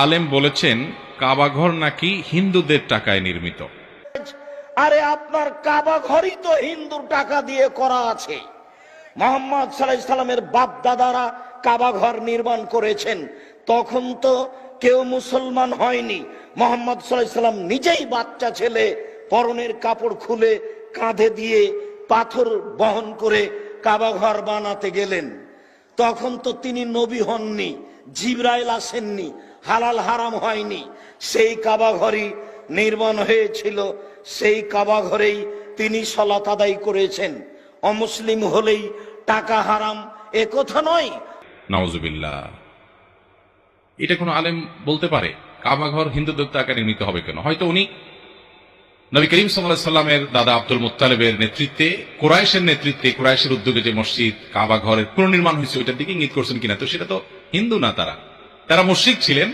আলেম বলেছেন কাবাঘর নাকি হিন্দুদের টাকায় নির্মিত। আরে আপনার কাবা ঘরই তো হিন্দুর টাকা দিয়ে করা আছে। মুহাম্মদ সাল্লাল্লাহু আলাইহি সাল্লামের বাপ দাদারা কাবা ঘর নির্মাণ করেছেন, তখন তো কেউ মুসলমান হয়নি। মুহাম্মদ সাল্লাল্লাহু আলাইহি সাল্লাম নিজেই বাচ্চা ছেলে পরনের কাপড় খুলে কাঁধে দিয়ে পাথর বহন করে কাবা ঘর বানাতে গেলেন। তখন তো তিনি নবী হননি, জিবরাইল আসেননি, হালাল হারাম হয়নি। সেই কাবা ঘরই নির্মাণ হয়েছিল, সেই কাবা ঘরেই তিনি সালাত আদায় করেছেন। অমুসলিম হলেই টাকা হারাম এ কথা নয়। নাউজুবিল্লাহ, এটা কোনো আলেম বলতে পারে? কাবাঘর হিন্দুদের টাকায় নির্মিত হবে কেন? হয়তো উনি নবী করিম সাল্লাল্লাহু আলাইহি সাল্লামের দাদা আব্দুল মুত্তালিবের নেতৃত্বে, কুরাইশের উদ্যোগে যে মসজিদ কাবা ঘরের পুনর্নির্মাণ হয়েছে ওইটার দিকে ইঙ্গিত করছেন কিনা। তো সেটা তো হিন্দু না, তারা মুশরিক ছিলেন।